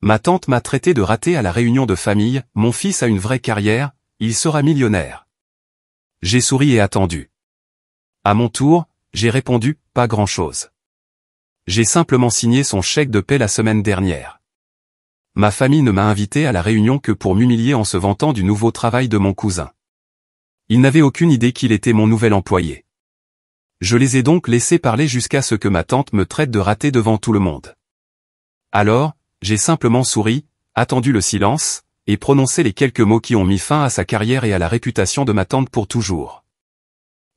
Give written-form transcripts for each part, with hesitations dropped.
Ma tante m'a traité de raté à la réunion de famille, mon fils a une vraie carrière, il sera millionnaire. J'ai souri et attendu. À mon tour, j'ai répondu, pas grand-chose. J'ai simplement signé son chèque de paie la semaine dernière. Ma famille ne m'a invité à la réunion que pour m'humilier en se vantant du nouveau travail de mon cousin. Ils n'avaient aucune idée qu'il était mon nouvel employé. Je les ai donc laissés parler jusqu'à ce que ma tante me traite de raté devant tout le monde. Alors, j'ai simplement souri, attendu le silence, et prononcé les quelques mots qui ont mis fin à sa carrière et à la réputation de ma tante pour toujours.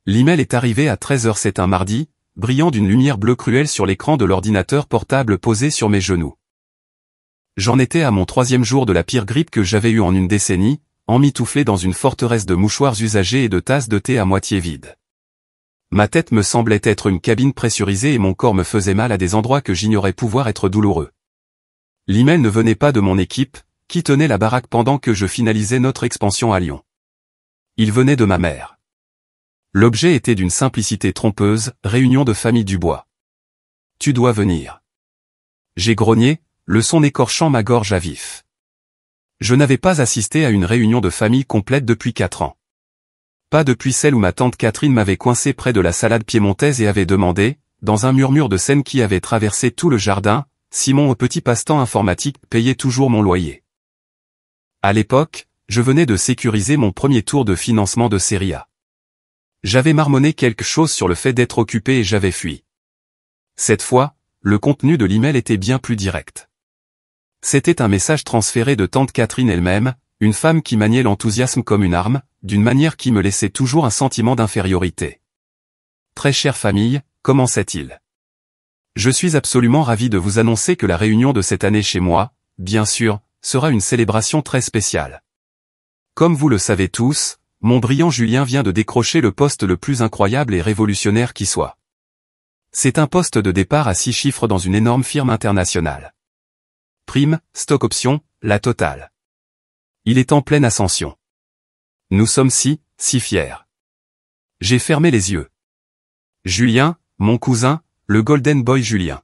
L'email est arrivé à 13h, c'est un mardi, brillant d'une lumière bleue cruelle sur l'écran de l'ordinateur portable posé sur mes genoux. J'en étais à mon 3e jour de la pire grippe que j'avais eue en une décennie, emmitouflé dans une forteresse de mouchoirs usagés et de tasses de thé à moitié vides. Ma tête me semblait être une cabine pressurisée et mon corps me faisait mal à des endroits que j'ignorais pouvoir être douloureux. L'email ne venait pas de mon équipe, qui tenait la baraque pendant que je finalisais notre expansion à Lyon. Il venait de ma mère. L'objet était d'une simplicité trompeuse, réunion de famille Dubois. Tu dois venir. J'ai grogné, le son écorchant ma gorge à vif. Je n'avais pas assisté à une réunion de famille complète depuis 4 ans. Pas depuis celle où ma tante Catherine m'avait coincé près de la salade piémontaise et avait demandé, dans un murmure de scène qui avait traversé tout le jardin, si mon petit passe-temps informatique payait toujours mon loyer. À l'époque, je venais de sécuriser mon premier tour de financement de série A. J'avais marmonné quelque chose sur le fait d'être occupé et j'avais fui. Cette fois, le contenu de l'email était bien plus direct. C'était un message transféré de tante Catherine elle-même, une femme qui maniait l'enthousiasme comme une arme, d'une manière qui me laissait toujours un sentiment d'infériorité. Très chère famille, comment c'est-il ? Je suis absolument ravi de vous annoncer que la réunion de cette année chez moi, bien sûr, sera une célébration très spéciale. Comme vous le savez tous, mon brillant Julien vient de décrocher le poste le plus incroyable et révolutionnaire qui soit. C'est un poste de départ à 6 chiffres dans une énorme firme internationale. Prime, stock option, la totale. Il est en pleine ascension. Nous sommes si fiers. J'ai fermé les yeux. Julien, mon cousin, le Golden Boy Julien.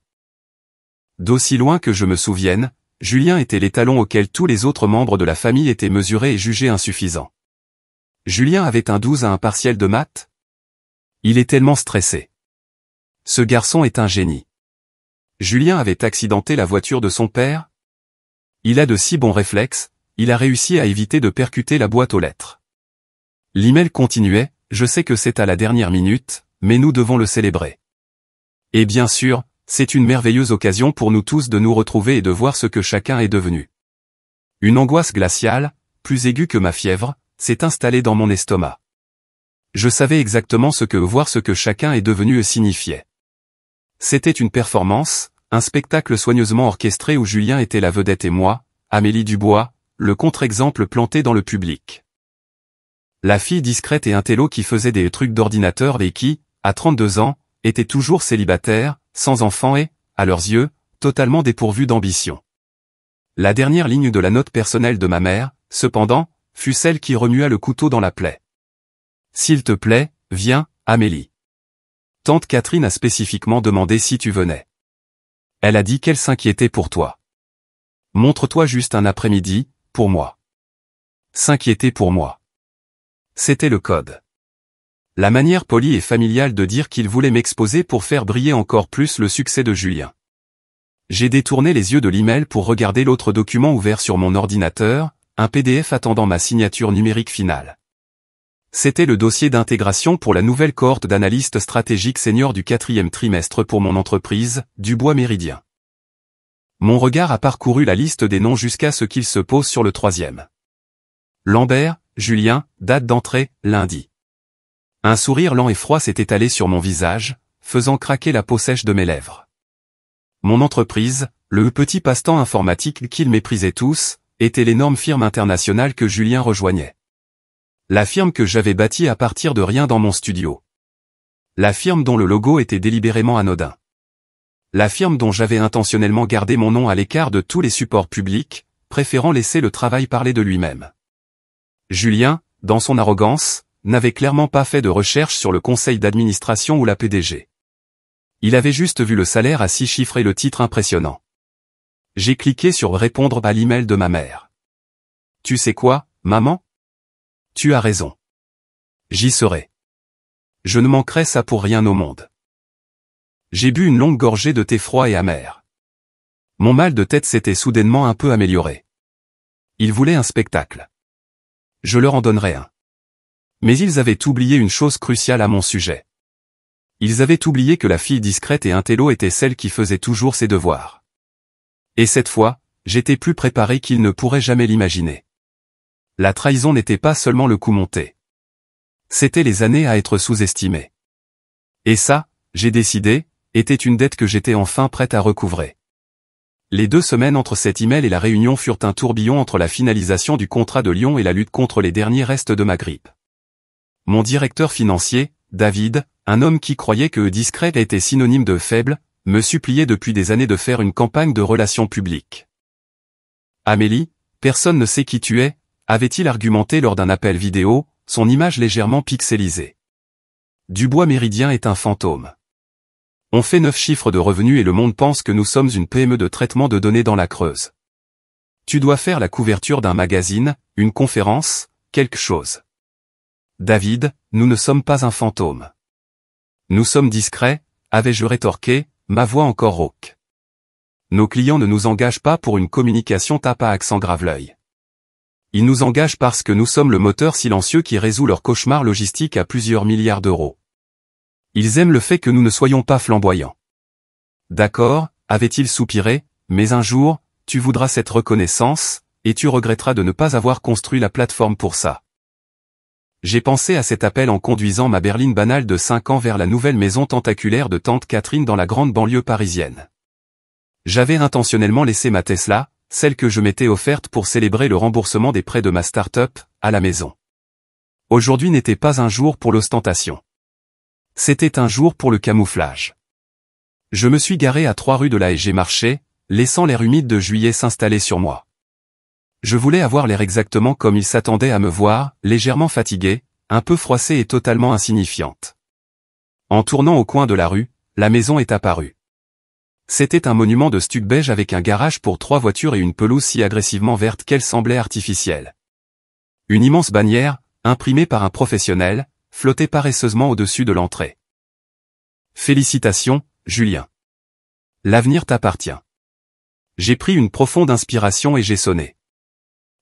D'aussi loin que je me souvienne, Julien était l'étalon auquel tous les autres membres de la famille étaient mesurés et jugés insuffisants. Julien avait un 12 à un partiel de maths. Il est tellement stressé. Ce garçon est un génie. Julien avait accidenté la voiture de son père. Il a de si bons réflexes, il a réussi à éviter de percuter la boîte aux lettres. L'email continuait, je sais que c'est à la dernière minute, mais nous devons le célébrer. Et bien sûr, c'est une merveilleuse occasion pour nous tous de nous retrouver et de voir ce que chacun est devenu. Une angoisse glaciale, plus aiguë que ma fièvre, s'est installée dans mon estomac. Je savais exactement ce que voir ce que chacun est devenu signifiait. C'était une performance, un spectacle soigneusement orchestré où Julien était la vedette et moi, Amélie Dubois, le contre-exemple planté dans le public. La fille discrète et intello qui faisait des trucs d'ordinateur et qui, à 32 ans, était toujours célibataire, sans enfant et, à leurs yeux, totalement dépourvue d'ambition. La dernière ligne de la note personnelle de ma mère, cependant, fut celle qui remua le couteau dans la plaie. S'il te plaît, viens, Amélie. Tante Catherine a spécifiquement demandé si tu venais. Elle a dit qu'elle s'inquiétait pour toi. Montre-toi juste un après-midi, pour moi. S'inquiéter pour moi. C'était le code. La manière polie et familiale de dire qu'il voulait m'exposer pour faire briller encore plus le succès de Julien. J'ai détourné les yeux de l'email pour regarder l'autre document ouvert sur mon ordinateur, un PDF attendant ma signature numérique finale. C'était le dossier d'intégration pour la nouvelle cohorte d'analystes stratégiques seniors du 4e trimestre pour mon entreprise, Dubois Méridien. Mon regard a parcouru la liste des noms jusqu'à ce qu'il se pose sur le 3e. Lambert, Julien, date d'entrée, lundi. Un sourire lent et froid s'est étalé sur mon visage, faisant craquer la peau sèche de mes lèvres. Mon entreprise, le petit passe-temps informatique qu'ils méprisaient tous, était l'énorme firme internationale que Julien rejoignait. La firme que j'avais bâtie à partir de rien dans mon studio. La firme dont le logo était délibérément anodin. La firme dont j'avais intentionnellement gardé mon nom à l'écart de tous les supports publics, préférant laisser le travail parler de lui-même. Julien, dans son arrogance, n'avait clairement pas fait de recherche sur le conseil d'administration ou la PDG. Il avait juste vu le salaire à 6 chiffres et le titre impressionnant. J'ai cliqué sur répondre à l'email de ma mère. Tu sais quoi, maman? Tu as raison. J'y serai. Je ne manquerai ça pour rien au monde. J'ai bu une longue gorgée de thé froid et amer. Mon mal de tête s'était soudainement un peu amélioré. Ils voulaient un spectacle. Je leur en donnerais un. Mais ils avaient oublié une chose cruciale à mon sujet. Ils avaient oublié que la fille discrète et intello était celle qui faisait toujours ses devoirs. Et cette fois, j'étais plus préparé qu'ils ne pourraient jamais l'imaginer. La trahison n'était pas seulement le coup monté. C'était les années à être sous-estimées. Et ça, j'ai décidé, était une dette que j'étais enfin prête à recouvrer. Les 2 semaines entre cet email et la réunion furent un tourbillon entre la finalisation du contrat de Lyon et la lutte contre les derniers restes de ma grippe. Mon directeur financier, David, un homme qui croyait que discret était synonyme de faible, me suppliait depuis des années de faire une campagne de relations publiques. Amélie, personne ne sait qui tu es, avait-il argumenté lors d'un appel vidéo, son image légèrement pixelisée. Dubois Méridien est un fantôme. On fait 9 chiffres de revenus et le monde pense que nous sommes une PME de traitement de données dans la Creuse. Tu dois faire la couverture d'un magazine, une conférence, quelque chose. David, nous ne sommes pas un fantôme. Nous sommes discrets, avais-je rétorqué, ma voix encore rauque. Nos clients ne nous engagent pas pour une communication tape à accent grave-l'œil. Ils nous engagent parce que nous sommes le moteur silencieux qui résout leur cauchemar logistique à plusieurs milliards d'euros. Ils aiment le fait que nous ne soyons pas flamboyants. D'accord, avait-il soupiré, mais un jour, tu voudras cette reconnaissance, et tu regretteras de ne pas avoir construit la plateforme pour ça. J'ai pensé à cet appel en conduisant ma berline banale de 5 ans vers la nouvelle maison tentaculaire de tante Catherine dans la grande banlieue parisienne. J'avais intentionnellement laissé ma Tesla, celle que je m'étais offerte pour célébrer le remboursement des prêts de ma start-up, à la maison. Aujourd'hui n'était pas un jour pour l'ostentation. C'était un jour pour le camouflage. Je me suis garé à 3 rues de là et j'ai marché, laissant l'air humide de juillet s'installer sur moi. Je voulais avoir l'air exactement comme il s'attendait à me voir, légèrement fatiguée, un peu froissée et totalement insignifiante. En tournant au coin de la rue, la maison est apparue. C'était un monument de stuc beige avec un garage pour 3 voitures et une pelouse si agressivement verte qu'elle semblait artificielle. Une immense bannière, imprimée par un professionnel, flottait paresseusement au-dessus de l'entrée. Félicitations, Julien. L'avenir t'appartient. J'ai pris une profonde inspiration et j'ai sonné.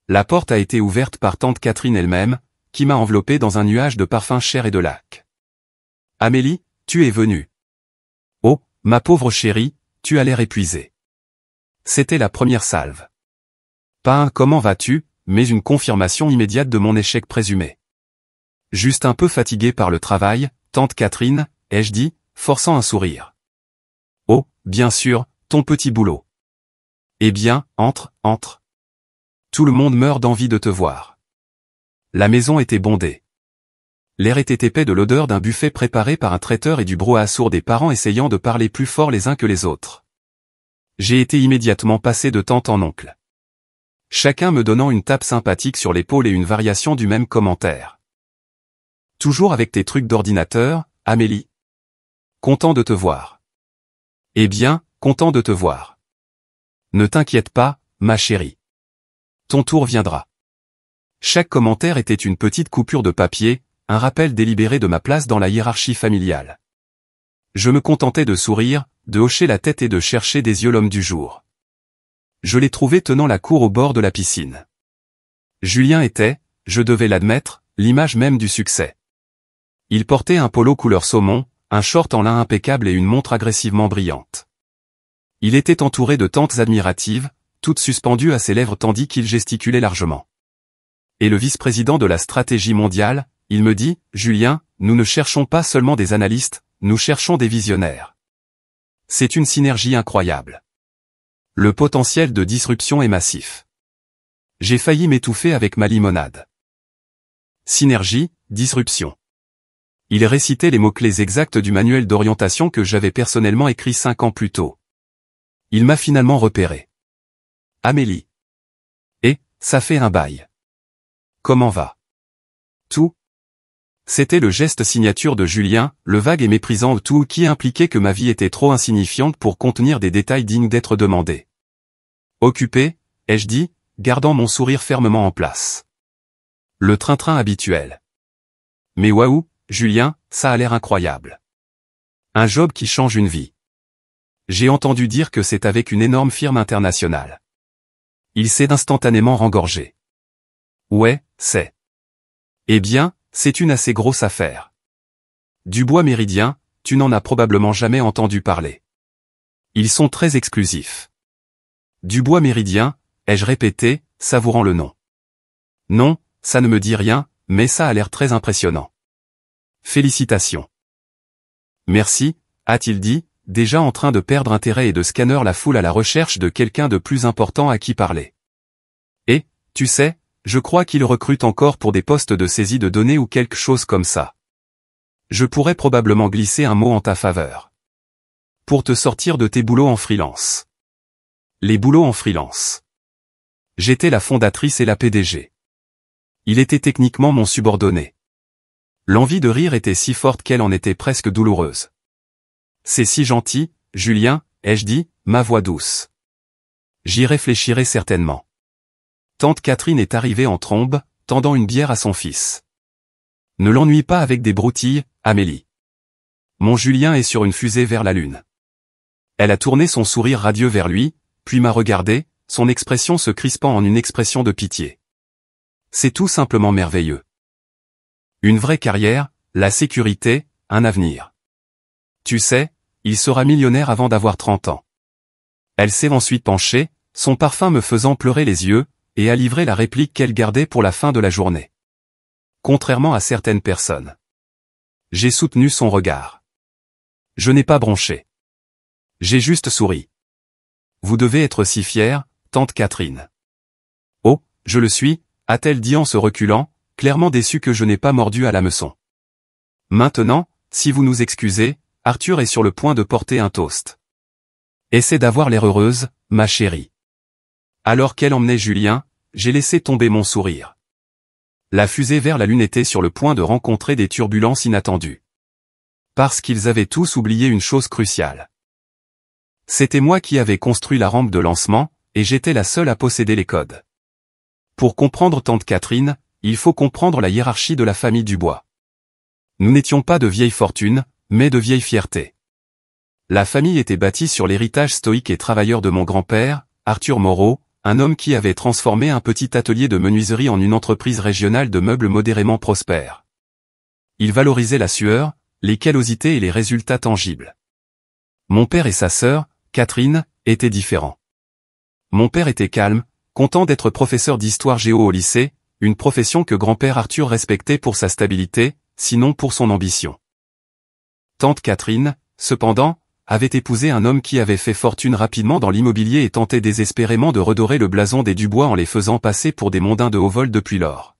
La porte a été ouverte par tante Catherine elle-même, qui m'a enveloppé dans un nuage de parfums chers et de lac. Amélie, tu es venue. Oh, ma pauvre chérie, tu as l'air épuisée. C'était la première salve. Pas un comment vas-tu, mais une confirmation immédiate de mon échec présumé. Juste un peu fatiguée par le travail, tante Catherine, ai-je dit, forçant un sourire. Oh, bien sûr, ton petit boulot. Eh bien, entre. Tout le monde meurt d'envie de te voir. La maison était bondée. L'air était épais de l'odeur d'un buffet préparé par un traiteur et du brouhaha sourd des parents essayant de parler plus fort les uns que les autres. J'ai été immédiatement passé de tante en oncle. Chacun me donnant une tape sympathique sur l'épaule et une variation du même commentaire. Toujours avec tes trucs d'ordinateur, Amélie? Content de te voir. Eh bien, content de te voir. Ne t'inquiète pas, ma chérie. Ton tour viendra. Chaque commentaire était une petite coupure de papier, un rappel délibéré de ma place dans la hiérarchie familiale. Je me contentais de sourire, de hocher la tête et de chercher des yeux l'homme du jour. Je l'ai trouvé tenant la cour au bord de la piscine. Julien était, je devais l'admettre, l'image même du succès. Il portait un polo couleur saumon, un short en lin impeccable et une montre agressivement brillante. Il était entouré de tantes admiratives, toutes suspendues à ses lèvres tandis qu'il gesticulait largement. Et le vice-président de la stratégie mondiale, il me dit, Julien, nous ne cherchons pas seulement des analystes, nous cherchons des visionnaires. C'est une synergie incroyable. Le potentiel de disruption est massif. J'ai failli m'étouffer avec ma limonade. Synergie, disruption. Il récitait les mots-clés exacts du manuel d'orientation que j'avais personnellement écrit 5 ans plus tôt. Il m'a finalement repéré. Amélie. Et, ça fait un bail. Comment va? Tout? C'était le geste signature de Julien, le vague et méprisant tout qui impliquait que ma vie était trop insignifiante pour contenir des détails dignes d'être demandés. Occupé, ai-je dit, gardant mon sourire fermement en place. Le train-train habituel. Mais waouh, Julien, ça a l'air incroyable. Un job qui change une vie. J'ai entendu dire que c'est avec une énorme firme internationale. Il s'est instantanément rengorgé. Ouais, c'est. Eh bien, c'est une assez grosse affaire. Dubois Méridien, tu n'en as probablement jamais entendu parler. Ils sont très exclusifs. Dubois Méridien, ai-je répété, savourant le nom. Non, ça ne me dit rien, mais ça a l'air très impressionnant. Félicitations. Merci, a-t-il dit, déjà en train de perdre intérêt et de scanner la foule à la recherche de quelqu'un de plus important à qui parler. Et, tu sais, je crois qu'il recrute encore pour des postes de saisie de données ou quelque chose comme ça. Je pourrais probablement glisser un mot en ta faveur. Pour te sortir de tes boulots en freelance. Les boulots en freelance. J'étais la fondatrice et la PDG. Il était techniquement mon subordonné. L'envie de rire était si forte qu'elle en était presque douloureuse. C'est si gentil, Julien, ai-je dit, ma voix douce. J'y réfléchirai certainement. Tante Catherine est arrivée en trombe, tendant une bière à son fils. Ne l'ennuie pas avec des broutilles, Amélie. Mon Julien est sur une fusée vers la lune. Elle a tourné son sourire radieux vers lui, puis m'a regardé, son expression se crispant en une expression de pitié. C'est tout simplement merveilleux. Une vraie carrière, la sécurité, un avenir. Tu sais, il sera millionnaire avant d'avoir 30 ans. Elle s'est ensuite penchée, son parfum me faisant pleurer les yeux, et a livré la réplique qu'elle gardait pour la fin de la journée. Contrairement à certaines personnes. J'ai soutenu son regard. Je n'ai pas bronché. J'ai juste souri. Vous devez être si fière, tante Catherine. Oh, je le suis, a-t-elle dit en se reculant, clairement déçue que je n'ai pas mordu à l'hameçon. Maintenant, si vous nous excusez, Arthur est sur le point de porter un toast. Essaie d'avoir l'air heureuse, ma chérie. Alors qu'elle emmenait Julien, j'ai laissé tomber mon sourire. La fusée vers la Lune était sur le point de rencontrer des turbulences inattendues. Parce qu'ils avaient tous oublié une chose cruciale. C'était moi qui avais construit la rampe de lancement, et j'étais la seule à posséder les codes. Pour comprendre tante Catherine, il faut comprendre la hiérarchie de la famille Dubois. Nous n'étions pas de vieilles fortunes, mais de vieilles fiertés. La famille était bâtie sur l'héritage stoïque et travailleur de mon grand-père, Arthur Moreau, un homme qui avait transformé un petit atelier de menuiserie en une entreprise régionale de meubles modérément prospère. Il valorisait la sueur, les callosités et les résultats tangibles. Mon père et sa sœur, Catherine, étaient différents. Mon père était calme, content d'être professeur d'histoire géo au lycée, une profession que grand-père Arthur respectait pour sa stabilité, sinon pour son ambition. Tante Catherine, cependant, avait épousé un homme qui avait fait fortune rapidement dans l'immobilier et tentait désespérément de redorer le blason des Dubois en les faisant passer pour des mondains de haut vol depuis lors.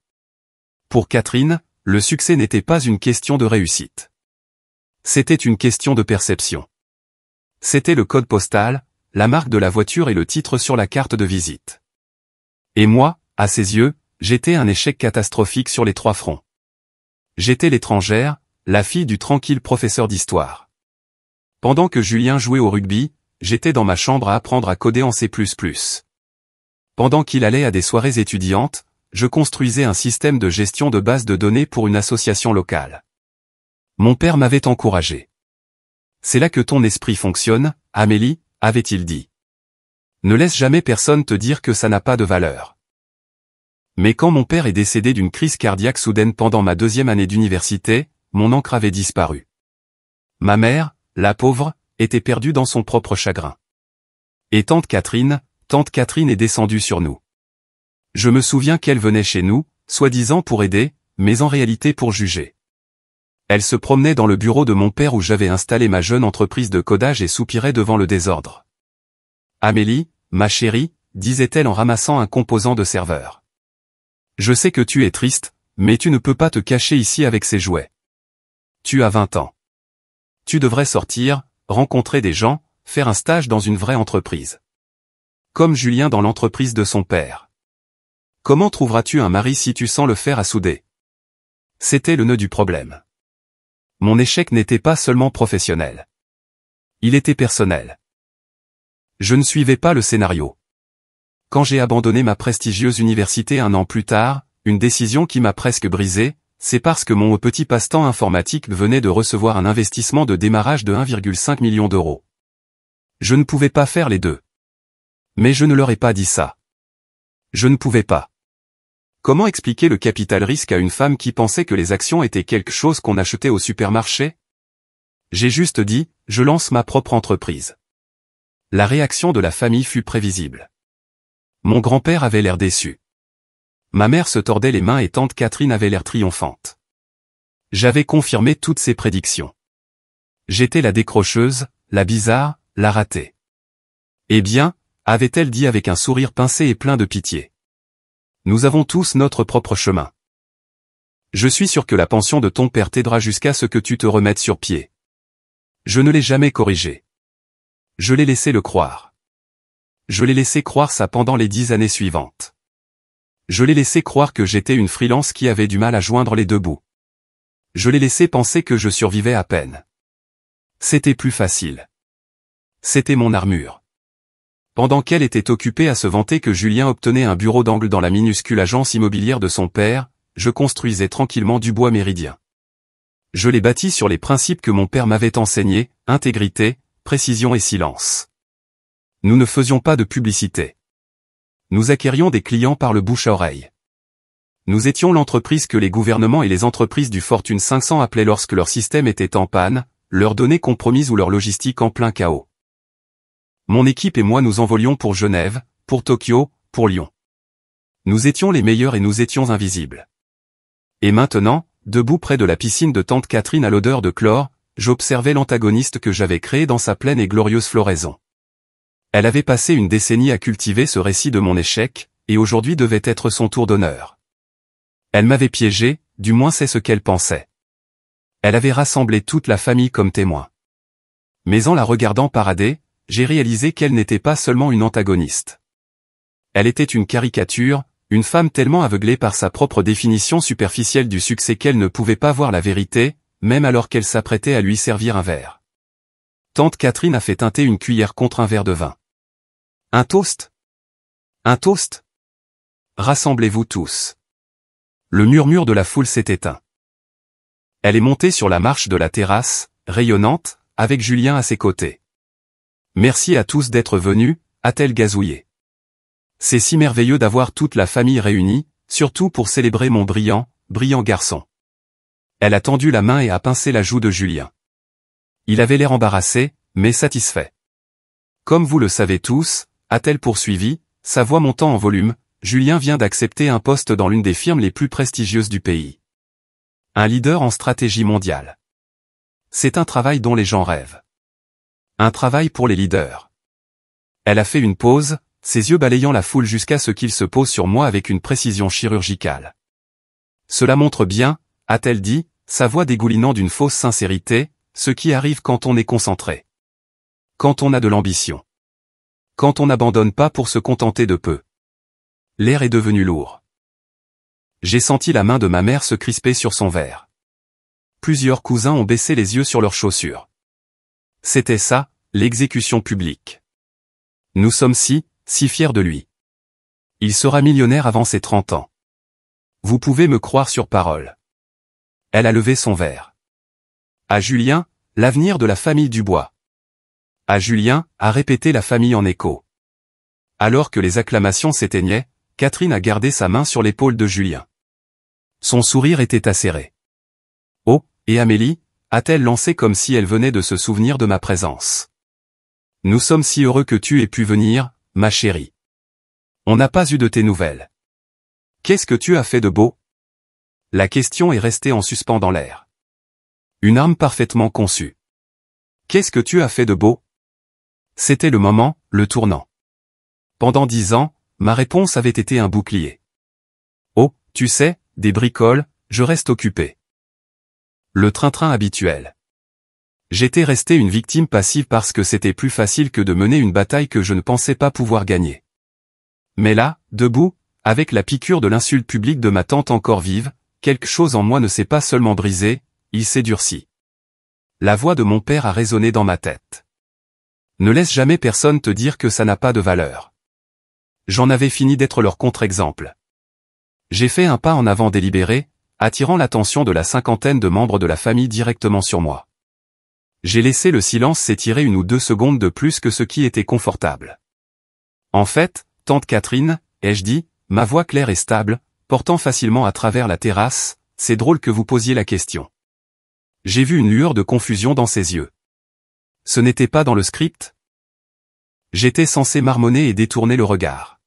Pour Catherine, le succès n'était pas une question de réussite. C'était une question de perception. C'était le code postal, la marque de la voiture et le titre sur la carte de visite. Et moi, à ses yeux, j'étais un échec catastrophique sur les 3 fronts. J'étais l'étrangère, la fille du tranquille professeur d'histoire. Pendant que Julien jouait au rugby, j'étais dans ma chambre à apprendre à coder en C++. Pendant qu'il allait à des soirées étudiantes, je construisais un système de gestion de base de données pour une association locale. Mon père m'avait encouragé. C'est là que ton esprit fonctionne, Amélie, avait-il dit. Ne laisse jamais personne te dire que ça n'a pas de valeur. Mais quand mon père est décédé d'une crise cardiaque soudaine pendant ma 2e année d'université, mon encre avait disparu. Ma mère, la pauvre, était perdue dans son propre chagrin. Et tante Catherine est descendue sur nous. Je me souviens qu'elle venait chez nous, soi-disant pour aider, mais en réalité pour juger. Elle se promenait dans le bureau de mon père où j'avais installé ma jeune entreprise de codage et soupirait devant le désordre. Amélie, ma chérie, disait-elle en ramassant un composant de serveur. Je sais que tu es triste, mais tu ne peux pas te cacher ici avec ces jouets. Tu as 20 ans. Tu devrais sortir, rencontrer des gens, faire un stage dans une vraie entreprise. Comme Julien dans l'entreprise de son père. Comment trouveras-tu un mari si tu sens le fer à souder? C'était le nœud du problème. Mon échec n'était pas seulement professionnel. Il était personnel. Je ne suivais pas le scénario. quand j'ai abandonné ma prestigieuse université 1 an plus tard, une décision qui m'a presque brisé, c'est parce que mon petit passe-temps informatique venait de recevoir un investissement de démarrage de 1,5 million d'euros. Je ne pouvais pas faire les deux. Mais je ne leur ai pas dit ça. Je ne pouvais pas. Comment expliquer le capital risque à une femme qui pensait que les actions étaient quelque chose qu'on achetait au supermarché? J'ai juste dit, je lance ma propre entreprise. La réaction de la famille fut prévisible. Mon grand-père avait l'air déçu. Ma mère se tordait les mains et tante Catherine avait l'air triomphante. J'avais confirmé toutes ses prédictions. J'étais la décrocheuse, la bizarre, la ratée. Eh bien, avait-elle dit avec un sourire pincé et plein de pitié. Nous avons tous notre propre chemin. Je suis sûr que la pension de ton père t'aidera jusqu'à ce que tu te remettes sur pied. Je ne l'ai jamais corrigé. Je l'ai laissé le croire. Je l'ai laissé croire ça pendant les 10 années suivantes. Je l'ai laissé croire que j'étais une freelance qui avait du mal à joindre les deux bouts. Je l'ai laissé penser que je survivais à peine. C'était plus facile. C'était mon armure. Pendant qu'elle était occupée à se vanter que Julien obtenait un bureau d'angle dans la minuscule agence immobilière de son père, je construisais tranquillement Dubois Méridien. Je l'ai bâti sur les principes que mon père m'avait enseignés, intégrité, précision et silence. Nous ne faisions pas de publicité. Nous acquérions des clients par le bouche à oreille. Nous étions l'entreprise que les gouvernements et les entreprises du Fortune 500 appelaient lorsque leur système était en panne, leurs données compromises ou leur logistique en plein chaos. Mon équipe et moi nous envolions pour Genève, pour Tokyo, pour Lyon. Nous étions les meilleurs et nous étions invisibles. Et maintenant, debout près de la piscine de tante Catherine à l'odeur de chlore, j'observais l'antagoniste que j'avais créé dans sa pleine et glorieuse floraison. Elle avait passé une décennie à cultiver ce récit de mon échec, et aujourd'hui devait être son tour d'honneur. Elle m'avait piégé, du moins c'est ce qu'elle pensait. Elle avait rassemblé toute la famille comme témoin. Mais en la regardant parader, j'ai réalisé qu'elle n'était pas seulement une antagoniste. Elle était une caricature, une femme tellement aveuglée par sa propre définition superficielle du succès qu'elle ne pouvait pas voir la vérité, même alors qu'elle s'apprêtait à lui servir un verre. Tante Catherine a fait teinter une cuillère contre un verre de vin. Un toast? Un toast? Rassemblez-vous tous. Le murmure de la foule s'est éteint. Elle est montée sur la marche de la terrasse, rayonnante, avec Julien à ses côtés. Merci à tous d'être venus, a-t-elle gazouillé. C'est si merveilleux d'avoir toute la famille réunie, surtout pour célébrer mon brillant garçon. Elle a tendu la main et a pincé la joue de Julien. Il avait l'air embarrassé, mais satisfait. Comme vous le savez tous, a-t-elle poursuivi, sa voix montant en volume, Julien vient d'accepter un poste dans l'une des firmes les plus prestigieuses du pays. Un leader en stratégie mondiale. C'est un travail dont les gens rêvent. Un travail pour les leaders. Elle a fait une pause, ses yeux balayant la foule jusqu'à ce qu'il se pose sur moi avec une précision chirurgicale. Cela montre bien, a-t-elle dit, sa voix dégoulinant d'une fausse sincérité, ce qui arrive quand on est concentré. Quand on a de l'ambition. Quand on n'abandonne pas pour se contenter de peu. L'air est devenu lourd. J'ai senti la main de ma mère se crisper sur son verre. Plusieurs cousins ont baissé les yeux sur leurs chaussures. C'était ça, l'exécution publique. Nous sommes si fiers de lui. Il sera millionnaire avant ses 30 ans. Vous pouvez me croire sur parole. Elle a levé son verre. À Julien, l'avenir de la famille Dubois. À Julien, a répété la famille en écho. Alors que les acclamations s'éteignaient, Catherine a gardé sa main sur l'épaule de Julien. Son sourire était acéré. Oh, et Amélie, a-t-elle lancé comme si elle venait de se souvenir de ma présence. Nous sommes si heureux que tu aies pu venir, ma chérie. On n'a pas eu de tes nouvelles. Qu'est-ce que tu as fait de beau? La question est restée en suspens dans l'air. Une arme parfaitement conçue. Qu'est-ce que tu as fait de beau? C'était le moment, le tournant. Pendant 10 ans, ma réponse avait été un bouclier. Oh, tu sais, des bricoles, je reste occupé. Le train-train habituel. J'étais resté une victime passive parce que c'était plus facile que de mener une bataille que je ne pensais pas pouvoir gagner. Mais là, debout, avec la piqûre de l'insulte publique de ma tante encore vive, quelque chose en moi ne s'est pas seulement brisé, il s'est durci. La voix de mon père a résonné dans ma tête. Ne laisse jamais personne te dire que ça n'a pas de valeur. J'en avais fini d'être leur contre-exemple. J'ai fait un pas en avant délibéré, attirant l'attention de la cinquantaine de membres de la famille directement sur moi. J'ai laissé le silence s'étirer 1 ou 2 secondes de plus que ce qui était confortable. En fait, tante Catherine, ai-je dit, ma voix claire et stable, portant facilement à travers la terrasse, c'est drôle que vous posiez la question. J'ai vu une lueur de confusion dans ses yeux. Ce n'était pas dans le script? J'étais censé marmonner et détourner le regard.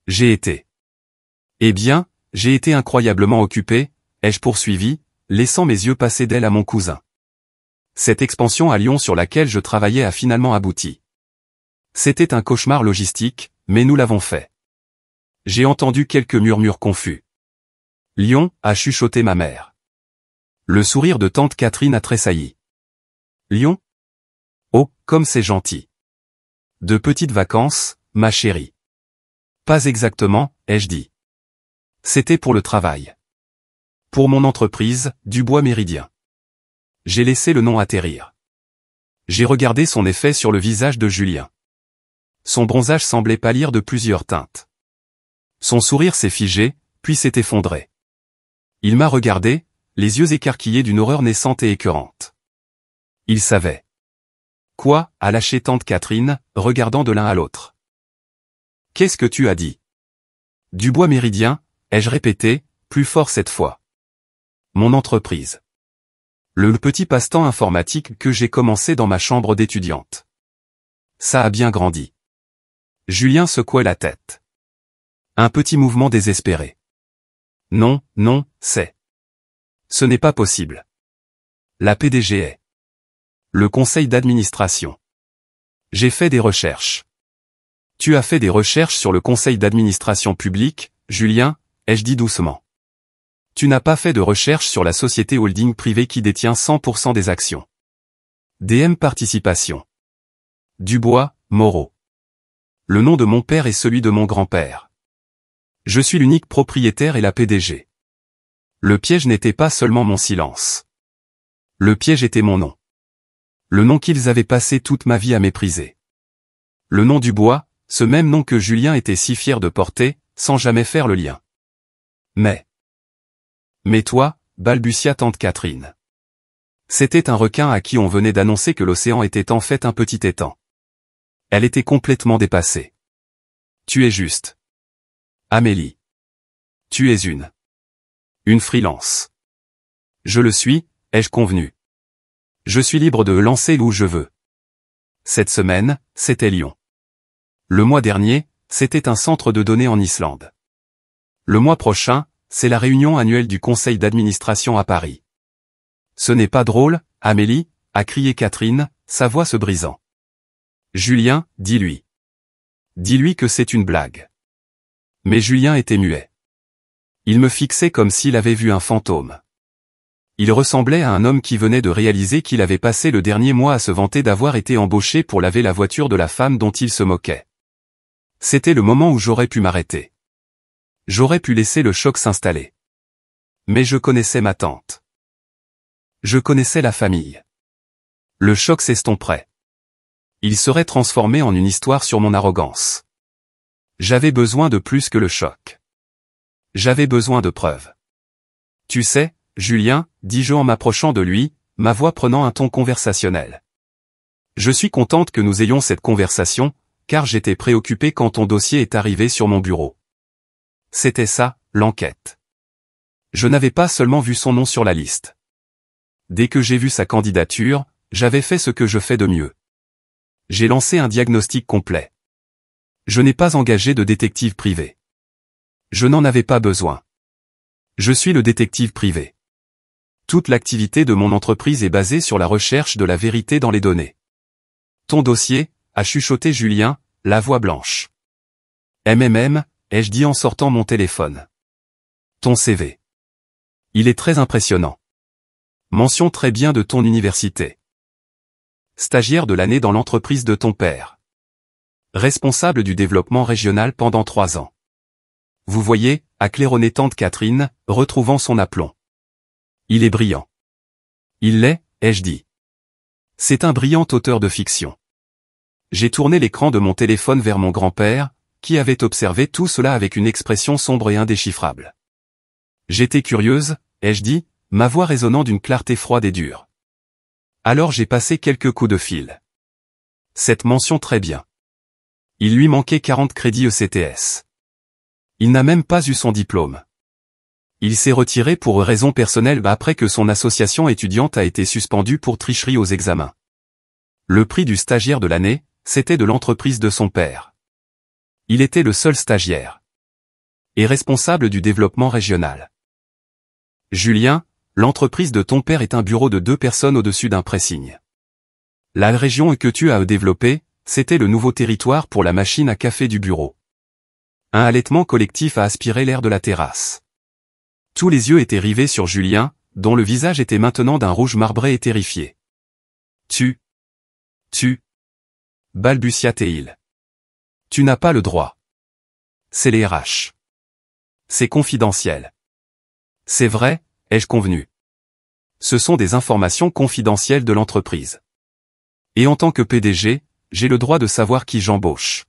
J'ai été. Eh bien, j'ai été incroyablement occupé, ai-je poursuivi, laissant mes yeux passer d'elle à mon cousin. Cette expansion à Lyon sur laquelle je travaillais a finalement abouti. C'était un cauchemar logistique, mais nous l'avons fait. J'ai entendu quelques murmures confus. Lyon, a chuchoté ma mère. Le sourire de tante Catherine a tressailli. Lyon? Oh, comme c'est gentil. De petites vacances, ma chérie. Pas exactement, ai-je dit. C'était pour le travail. Pour mon entreprise, Dubois Méridien. J'ai laissé le nom atterrir. J'ai regardé son effet sur le visage de Julien. Son bronzage semblait pâlir de plusieurs teintes. Son sourire s'est figé, puis s'est effondré. Il m'a regardé, les yeux écarquillés d'une horreur naissante et écœurante. Il savait. Quoi, a lâché tante Catherine, regardant de l'un à l'autre. Qu'est-ce que tu as dit? Dubois Méridien, ai-je répété, plus fort cette fois. Mon entreprise. Le petit passe-temps informatique que j'ai commencé dans ma chambre d'étudiante. Ça a bien grandi. Julien secouait la tête. Un petit mouvement désespéré. Non, non, c'est. Ce n'est pas possible. La PDG est. Le conseil d'administration. J'ai fait des recherches. Tu as fait des recherches sur le conseil d'administration public, Julien, ai-je dit doucement. Tu n'as pas fait de recherche sur la société holding privée qui détient 100% des actions. DM Participation. Dubois, Moreau. Le nom de mon père est celui de mon grand-père. Je suis l'unique propriétaire et la PDG. Le piège n'était pas seulement mon silence. Le piège était mon nom. Le nom qu'ils avaient passé toute ma vie à mépriser. Le nom Dubois, ce même nom que Julien était si fier de porter, sans jamais faire le lien. Mais toi, balbutia tante Catherine. C'était un requin à qui on venait d'annoncer que l'océan était en fait un petit étang. Elle était complètement dépassée. Tu es juste. Amélie. Tu es une freelance. Je le suis, ai-je convenu. Je suis libre de lancer où je veux. Cette semaine, c'était Lyon. Le mois dernier, c'était un centre de données en Islande. Le mois prochain, c'est la réunion annuelle du conseil d'administration à Paris. Ce n'est pas drôle, Amélie, a crié Catherine, sa voix se brisant. Julien, dis-lui. Dis-lui que c'est une blague. Mais Julien était muet. Il me fixait comme s'il avait vu un fantôme. Il ressemblait à un homme qui venait de réaliser qu'il avait passé le dernier mois à se vanter d'avoir été embauché pour laver la voiture de la femme dont il se moquait. C'était le moment où j'aurais pu m'arrêter. J'aurais pu laisser le choc s'installer. Mais je connaissais ma tante. Je connaissais la famille. Le choc s'estomperait. Il serait transformé en une histoire sur mon arrogance. J'avais besoin de plus que le choc. J'avais besoin de preuves. Tu sais, Julien, dis-je en m'approchant de lui, ma voix prenant un ton conversationnel. Je suis contente que nous ayons cette conversation, car j'étais préoccupé quand ton dossier est arrivé sur mon bureau. C'était ça, l'enquête. Je n'avais pas seulement vu son nom sur la liste. Dès que j'ai vu sa candidature, j'avais fait ce que je fais de mieux. J'ai lancé un diagnostic complet. Je n'ai pas engagé de détective privé. Je n'en avais pas besoin. Je suis le détective privé. Toute l'activité de mon entreprise est basée sur la recherche de la vérité dans les données. Ton dossier, a chuchoté Julien, la voix blanche. Ai-je dit en sortant mon téléphone. Ton CV. Il est très impressionnant. Mention très bien de ton université. Stagiaire de l'année dans l'entreprise de ton père. Responsable du développement régional pendant 3 ans. Vous voyez, a claironné tante Catherine, retrouvant son aplomb. Il est brillant. Il l'est, ai-je dit. C'est un brillant auteur de fiction. J'ai tourné l'écran de mon téléphone vers mon grand-père, qui avait observé tout cela avec une expression sombre et indéchiffrable. J'étais curieuse, ai-je dit, ma voix résonnant d'une clarté froide et dure. Alors j'ai passé quelques coups de fil. Cette mention très bien. Il lui manquait 40 crédits ECTS. Il n'a même pas eu son diplôme. Il s'est retiré pour raisons personnelles après que son association étudiante a été suspendue pour tricherie aux examens. Le prix du stagiaire de l'année, c'était de l'entreprise de son père. Il était le seul stagiaire. Et responsable du développement régional. Julien, l'entreprise de ton père est un bureau de 2 personnes au-dessus d'un pressing. La région que tu as développée, c'était le nouveau territoire pour la machine à café du bureau. Un halètement collectif a aspiré l'air de la terrasse. Tous les yeux étaient rivés sur Julien, dont le visage était maintenant d'un rouge marbré et terrifié. Tu, balbutia-t-il. Tu n'as pas le droit. C'est les RH. C'est confidentiel. C'est vrai, ai-je convenu. Ce sont des informations confidentielles de l'entreprise. Et en tant que PDG, j'ai le droit de savoir qui j'embauche.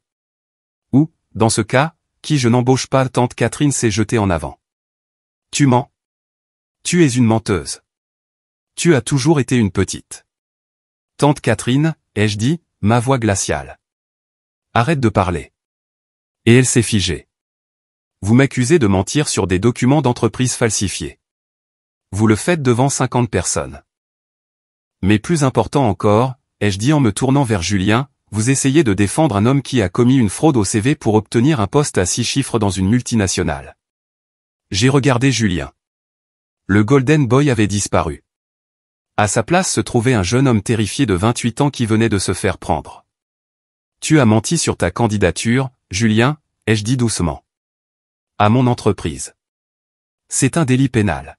Ou, dans ce cas, qui je n'embauche pas. Tante Catherine s'est jetée en avant. Tu mens. Tu es une menteuse. Tu as toujours été une petite. Tante Catherine, ai-je dit, ma voix glaciale. Arrête de parler. Et elle s'est figée. Vous m'accusez de mentir sur des documents d'entreprise falsifiés. Vous le faites devant 50 personnes. Mais plus important encore, ai-je dit en me tournant vers Julien, vous essayez de défendre un homme qui a commis une fraude au CV pour obtenir un poste à 6 chiffres dans une multinationale. J'ai regardé Julien. Le Golden Boy avait disparu. À sa place se trouvait un jeune homme terrifié de 28 ans qui venait de se faire prendre. Tu as menti sur ta candidature, Julien, ai-je dit doucement. À mon entreprise. C'est un délit pénal.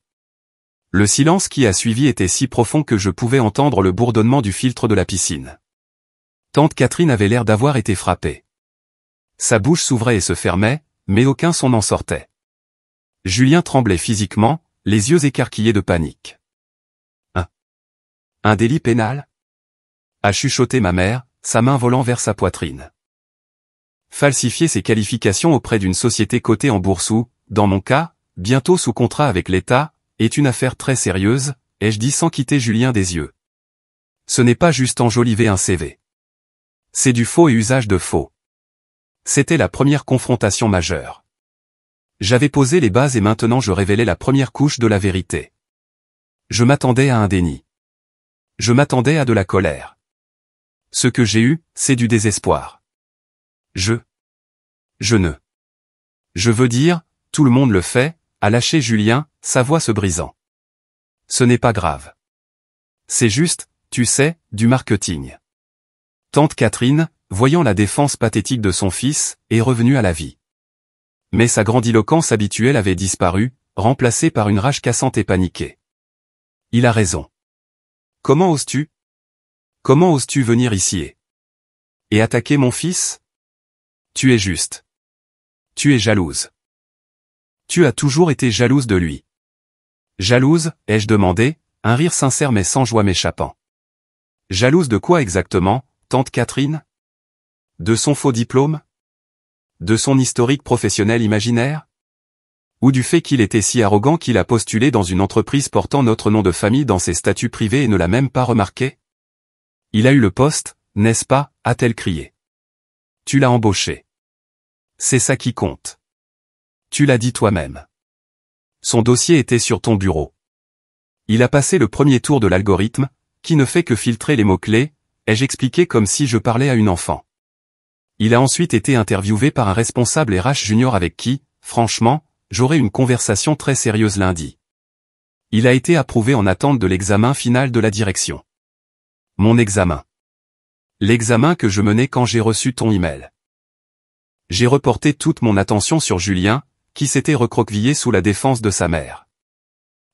Le silence qui a suivi était si profond que je pouvais entendre le bourdonnement du filtre de la piscine. Tante Catherine avait l'air d'avoir été frappée. Sa bouche s'ouvrait et se fermait, mais aucun son n'en sortait. Julien tremblait physiquement, les yeux écarquillés de panique. Un délit pénal ? A chuchoté ma mère, sa main volant vers sa poitrine. Falsifier ses qualifications auprès d'une société cotée en bourse ou, dans mon cas, bientôt sous contrat avec l'État, est une affaire très sérieuse, ai-je dit sans quitter Julien des yeux. Ce n'est pas juste enjoliver un CV. C'est du faux et usage de faux. C'était la première confrontation majeure. J'avais posé les bases et maintenant je révélais la première couche de la vérité. Je m'attendais à un déni. Je m'attendais à de la colère. Ce que j'ai eu, c'est du désespoir. Je veux dire, tout le monde le fait, a lâché Julien, sa voix se brisant. Ce n'est pas grave. C'est juste, tu sais, du marketing. Tante Catherine, voyant la défense pathétique de son fils, est revenue à la vie. Mais sa grandiloquence habituelle avait disparu, remplacée par une rage cassante et paniquée. Il a raison. Comment oses-tu ? Comment oses-tu venir ici et attaquer mon fils ? Tu es juste. Tu es jalouse. Tu as toujours été jalouse de lui. Jalouse, ai-je demandé, un rire sincère mais sans joie m'échappant. Jalouse de quoi exactement, tante Catherine ? De son faux diplôme ? De son historique professionnel imaginaire ? Ou du fait qu'il était si arrogant qu'il a postulé dans une entreprise portant notre nom de famille dans ses statuts privés et ne l'a même pas remarqué ? Il a eu le poste, n'est-ce pas, a-t-elle crié. Tu l'as embauché. C'est ça qui compte. Tu l'as dit toi-même. Son dossier était sur ton bureau. Il a passé le premier tour de l'algorithme, qui ne fait que filtrer les mots-clés, ai-je expliqué comme si je parlais à une enfant. Il a ensuite été interviewé par un responsable RH junior avec qui, franchement, j'aurai une conversation très sérieuse lundi. Il a été approuvé en attente de l'examen final de la direction. Mon examen. L'examen que je menais quand j'ai reçu ton email. J'ai reporté toute mon attention sur Julien, qui s'était recroquevillé sous la défense de sa mère.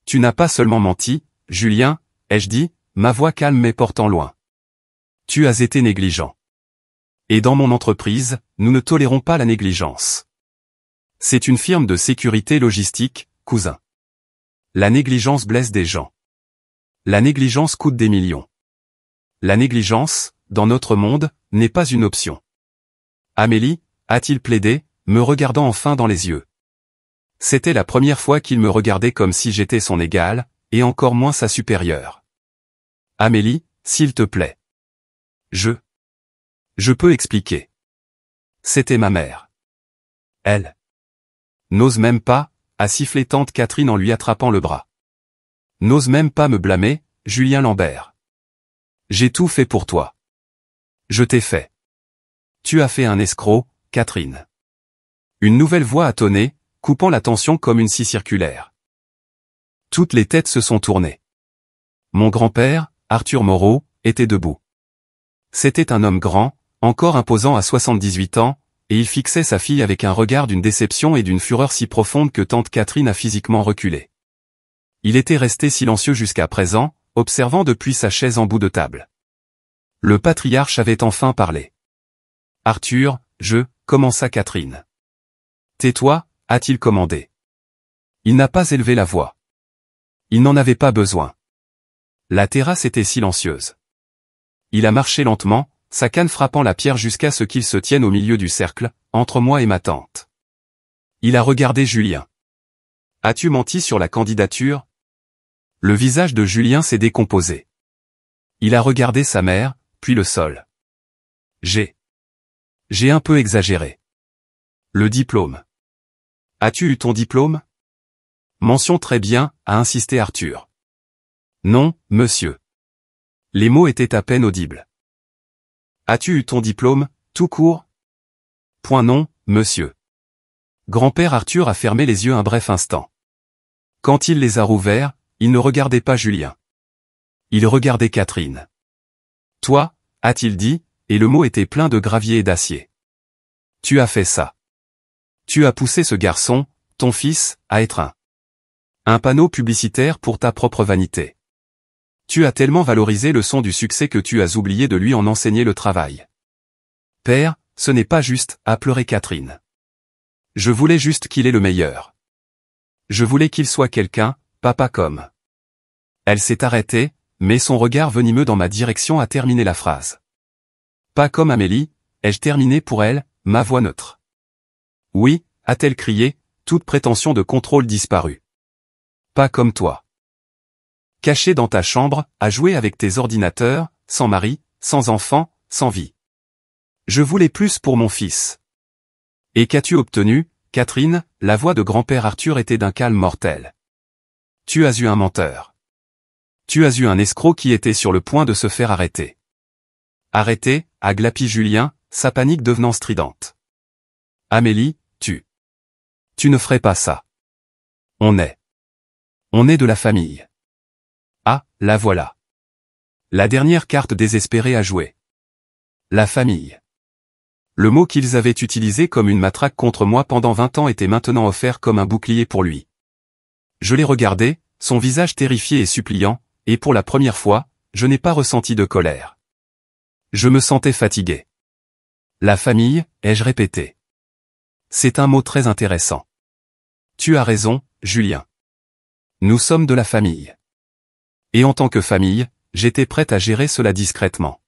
Tu n'as pas seulement menti, Julien, ai-je dit, ma voix calme mais portant loin. Tu as été négligent. Et dans mon entreprise, nous ne tolérons pas la négligence. C'est une firme de sécurité logistique, cousin. La négligence blesse des gens. La négligence coûte des millions. La négligence, dans notre monde, n'est pas une option. Amélie, a-t-il plaidé, me regardant enfin dans les yeux. C'était la première fois qu'il me regardait comme si j'étais son égal, et encore moins sa supérieure. Amélie, s'il te plaît. Je peux expliquer. C'était ma mère. Elle n'ose même pas, a sifflé tante Catherine en lui attrapant le bras. N'ose même pas me blâmer, Julien Lambert. J'ai tout fait pour toi. Je t'ai fait. Tu as fait un escroc, Catherine. Une nouvelle voix a tonné, coupant la tension comme une scie circulaire. Toutes les têtes se sont tournées. Mon grand-père, Arthur Moreau, était debout. C'était un homme grand, encore imposant à 78 ans, et il fixait sa fille avec un regard d'une déception et d'une fureur si profonde que tante Catherine a physiquement reculé. Il était resté silencieux jusqu'à présent, observant depuis sa chaise en bout de table. Le patriarche avait enfin parlé. Arthur, commença Catherine. Tais-toi, a-t-il commandé. Il n'a pas élevé la voix. Il n'en avait pas besoin. La terrasse était silencieuse. Il a marché lentement, sa canne frappant la pierre jusqu'à ce qu'il se tienne au milieu du cercle, entre moi et ma tante. Il a regardé Julien. As-tu menti sur la candidature? Le visage de Julien s'est décomposé. Il a regardé sa mère, puis le sol. J'ai un peu exagéré. Le diplôme. As-tu eu ton diplôme? Mention très bien, a insisté Arthur. Non, monsieur. Les mots étaient à peine audibles. As-tu eu ton diplôme, tout court? Point non, monsieur. Grand-père Arthur a fermé les yeux un bref instant. Quand il les a rouverts, il ne regardait pas Julien. Il regardait Catherine. Toi, a-t-il dit, et le mot était plein de gravier et d'acier. Tu as fait ça. Tu as poussé ce garçon, ton fils, à être un panneau publicitaire pour ta propre vanité. Tu as tellement valorisé le son du succès que tu as oublié de lui en enseigner le travail. Père, ce n'est pas juste, a pleuré Catherine. Je voulais juste qu'il ait le meilleur. Je voulais qu'il soit quelqu'un, papa comme. Elle s'est arrêtée, mais son regard venimeux dans ma direction a terminé la phrase. Pas comme Amélie, ai-je terminé pour elle, ma voix neutre. Oui, a-t-elle crié, toute prétention de contrôle disparue. Pas comme toi. Caché dans ta chambre, à jouer avec tes ordinateurs, sans mari, sans enfant, sans vie. Je voulais plus pour mon fils. Et qu'as-tu obtenu, Catherine? La voix de grand-père Arthur était d'un calme mortel. Tu as eu un menteur. Tu as eu un escroc qui était sur le point de se faire arrêter. Arrêter, a glapi Julien, sa panique devenant stridente. Amélie, tu ne ferais pas ça. On est de la famille. Ah, la voilà. La dernière carte désespérée à jouer. La famille. Le mot qu'ils avaient utilisé comme une matraque contre moi pendant 20 ans était maintenant offert comme un bouclier pour lui. Je l'ai regardé, son visage terrifié et suppliant, et pour la première fois, je n'ai pas ressenti de colère. Je me sentais fatigué. La famille, ai-je répété. C'est un mot très intéressant. Tu as raison, Julien. Nous sommes de la famille. Et en tant que famille, j'étais prête à gérer cela discrètement.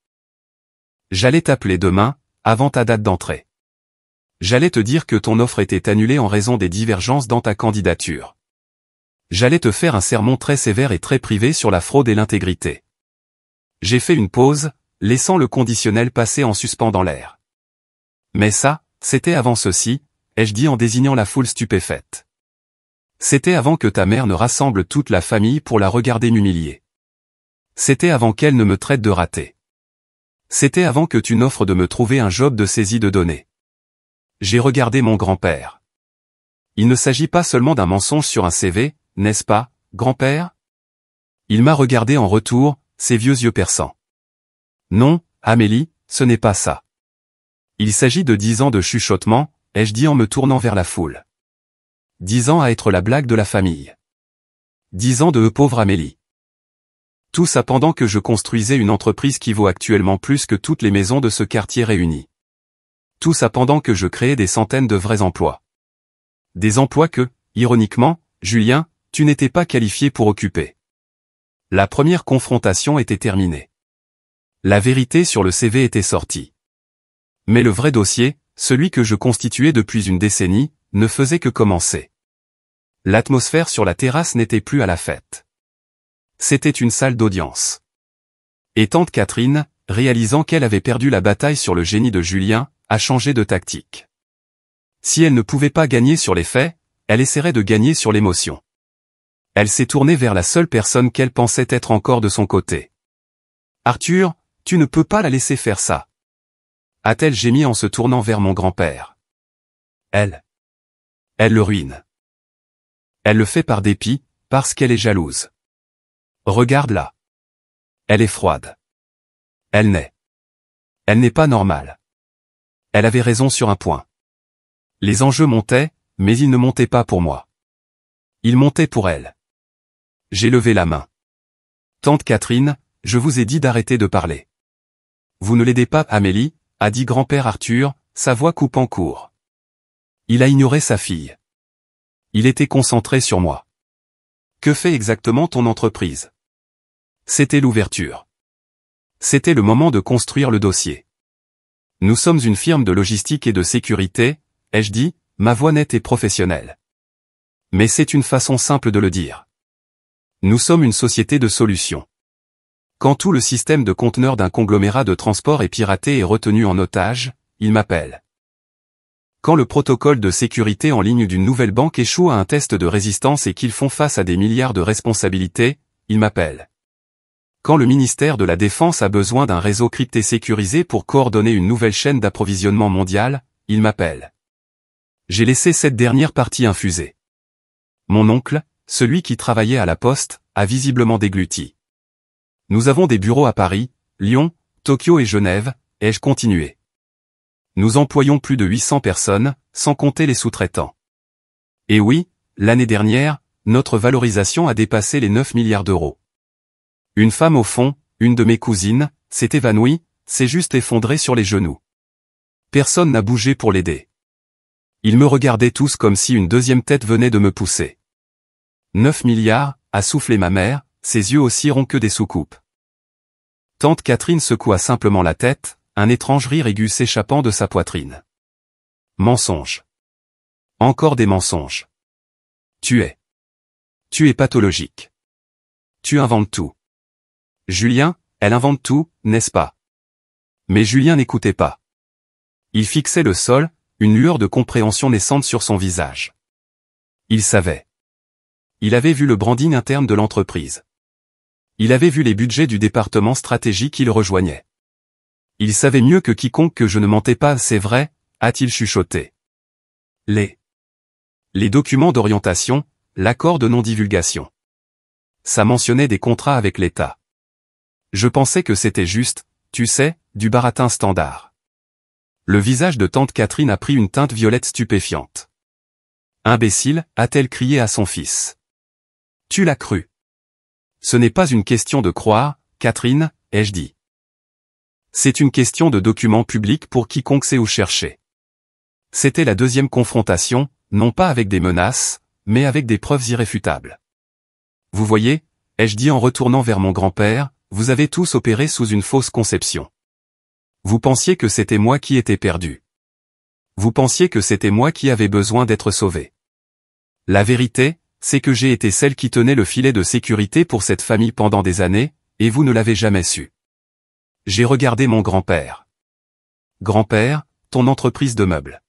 J'allais t'appeler demain, avant ta date d'entrée. J'allais te dire que ton offre était annulée en raison des divergences dans ta candidature. J'allais te faire un sermon très sévère et très privé sur la fraude et l'intégrité. J'ai fait une pause, laissant le conditionnel passer en suspens dans l'air. Mais ça, c'était avant ceci, ai-je dit en désignant la foule stupéfaite. C'était avant que ta mère ne rassemble toute la famille pour la regarder m'humilier. C'était avant qu'elle ne me traite de raté. C'était avant que tu n'offres de me trouver un job de saisie de données. J'ai regardé mon grand-père. Il ne s'agit pas seulement d'un mensonge sur un CV, n'est-ce pas, grand-père? Il m'a regardé en retour, ses vieux yeux perçants. Non, Amélie, ce n'est pas ça. Il s'agit de 10 ans de chuchotement, ai-je dit en me tournant vers la foule. 10 ans à être la blague de la famille. 10 ans de pauvre Amélie. Tout ça pendant que je construisais une entreprise qui vaut actuellement plus que toutes les maisons de ce quartier réunies. Tout ça pendant que je créais des centaines de vrais emplois. Des emplois que, ironiquement, Julien, tu n'étais pas qualifié pour occuper. La première confrontation était terminée. La vérité sur le CV était sortie. Mais le vrai dossier, celui que je constituais depuis une décennie, ne faisait que commencer. L'atmosphère sur la terrasse n'était plus à la fête. C'était une salle d'audience. Et tante Catherine, réalisant qu'elle avait perdu la bataille sur le génie de Julien, a changé de tactique. Si elle ne pouvait pas gagner sur les faits, elle essaierait de gagner sur l'émotion. Elle s'est tournée vers la seule personne qu'elle pensait être encore de son côté. « Arthur, tu ne peux pas la laisser faire ça. » a-t-elle gémi en se tournant vers mon grand-père. Elle le ruine. Elle le fait par dépit, parce qu'elle est jalouse. Regarde-la. Elle est froide. Elle n'est pas normale. Elle avait raison sur un point. Les enjeux montaient, mais ils ne montaient pas pour moi. Ils montaient pour elle. J'ai levé la main. Tante Catherine, je vous ai dit d'arrêter de parler. Vous ne l'aidez pas, Amélie, a dit grand-père Arthur, sa voix coupant court. Il a ignoré sa fille. Il était concentré sur moi. Que fait exactement ton entreprise? C'était l'ouverture. C'était le moment de construire le dossier. Nous sommes une firme de logistique et de sécurité, ai-je dit, ma voix nette et professionnelle. Mais c'est une façon simple de le dire. Nous sommes une société de solutions. Quand tout le système de conteneurs d'un conglomérat de transport est piraté et retenu en otage, il m'appelle. Quand le protocole de sécurité en ligne d'une nouvelle banque échoue à un test de résistance et qu'ils font face à des milliards de responsabilités, il m'appelle. Quand le ministère de la Défense a besoin d'un réseau crypté sécurisé pour coordonner une nouvelle chaîne d'approvisionnement mondiale, il m'appelle. J'ai laissé cette dernière partie infuser. Mon oncle, celui qui travaillait à la poste, a visiblement dégluti. Nous avons des bureaux à Paris, Lyon, Tokyo et Genève, ai-je continué. Nous employons plus de 800 personnes, sans compter les sous-traitants. Et oui, l'année dernière, notre valorisation a dépassé les 9 milliards d'euros. Une femme au fond, une de mes cousines, s'est évanouie, s'est juste effondrée sur les genoux. Personne n'a bougé pour l'aider. Ils me regardaient tous comme si une deuxième tête venait de me pousser. 9 milliards, a soufflé ma mère, ses yeux aussi ronds que des soucoupes. Tante Catherine secoua simplement la tête, un étrange rire aigu s'échappant de sa poitrine. Mensonge. Encore des mensonges. Tu es pathologique. Tu inventes tout. Julien, elle invente tout, n'est-ce pas? Mais Julien n'écoutait pas. Il fixait le sol, une lueur de compréhension naissante sur son visage. Il savait. Il avait vu le branding interne de l'entreprise. Il avait vu les budgets du département stratégique qu'il rejoignait. Il savait mieux que quiconque que je ne mentais pas, c'est vrai, a-t-il chuchoté. Les documents d'orientation, l'accord de non-divulgation. Ça mentionnait des contrats avec l'État. Je pensais que c'était juste, tu sais, du baratin standard. Le visage de tante Catherine a pris une teinte violette stupéfiante. Imbécile, a-t-elle crié à son fils. Tu l'as cru. Ce n'est pas une question de croire, Catherine, ai-je dit. C'est une question de documents publics pour quiconque sait où chercher. C'était la deuxième confrontation, non pas avec des menaces, mais avec des preuves irréfutables. Vous voyez, ai-je dit en retournant vers mon grand-père, vous avez tous opéré sous une fausse conception. Vous pensiez que c'était moi qui étais perdu. Vous pensiez que c'était moi qui avais besoin d'être sauvé. La vérité, c'est que j'ai été celle qui tenait le filet de sécurité pour cette famille pendant des années, et vous ne l'avez jamais su. J'ai regardé mon grand-père. Grand-père, ton entreprise de meubles.